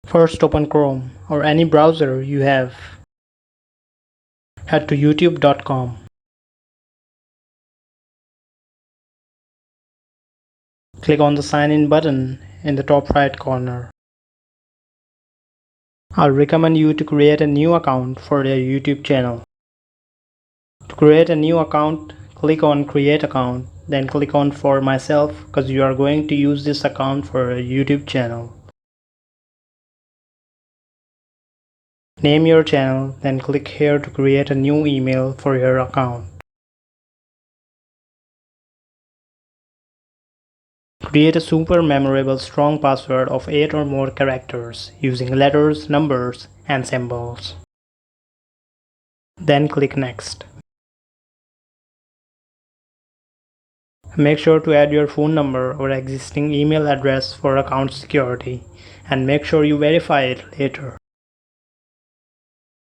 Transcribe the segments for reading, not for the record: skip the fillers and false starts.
First open Chrome or any browser you have. Head to youtube.com. Click on the sign in button in the top right corner. I'll recommend you to create a new account for your YouTube channel. To create a new account, click on create account, then click on for myself because you are going to use this account for a YouTube channel. Name your channel, then click here to create a new email for your account. Create a super memorable strong password of 8 or more characters using letters, numbers, and symbols. Then click next. Make sure to add your phone number or existing email address for account security, and make sure you verify it later.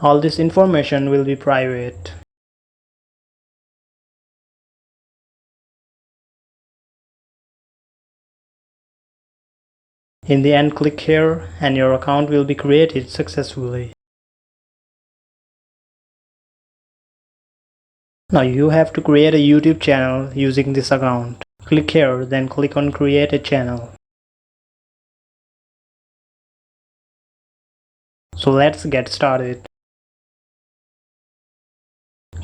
All this information will be private. In the end, click here and your account will be created successfully. Now you have to create a YouTube channel using this account. Click here, then click on create a channel. So let's get started.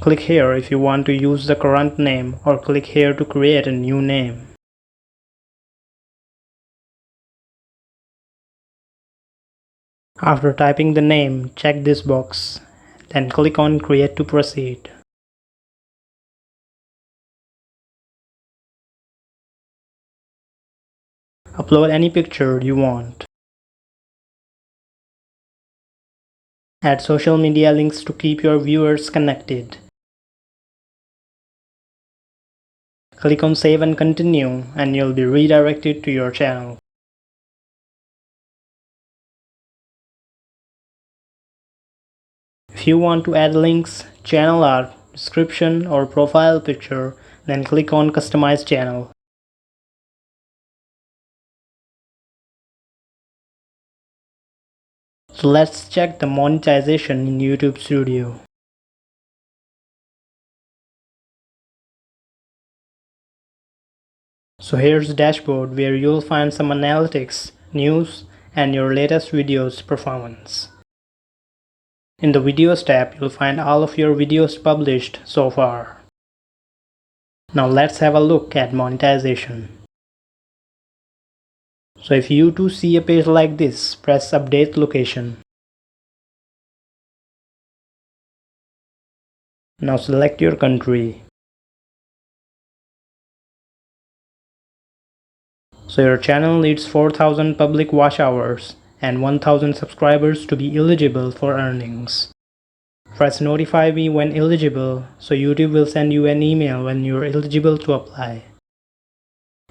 Click here if you want to use the current name, or click here to create a new name. After typing the name, check this box, then click on create to proceed. Upload any picture you want. Add social media links to keep your viewers connected. Click on save and continue and you'll be redirected to your channel. If you want to add links, channel art, description or profile picture, then click on customize channel. So let's check the monetization in YouTube Studio. So here's the dashboard where you'll find some analytics, news, and your latest videos performance. In the videos tab, you'll find all of your videos published so far. Now let's have a look at monetization. So if you too see a page like this, press update location. Now select your country. So your channel needs 4,000 public watch hours and 1,000 subscribers to be eligible for earnings. Press notify me when eligible, so YouTube will send you an email when you're eligible to apply.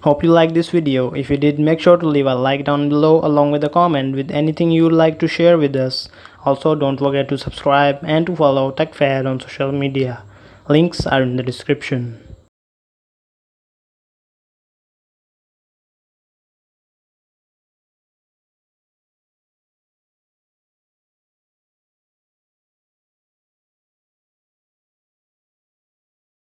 Hope you liked this video. If you did, make sure to leave a like down below along with a comment with anything you would like to share with us. Also, don't forget to subscribe and to follow TechFad on social media. Links are in the description.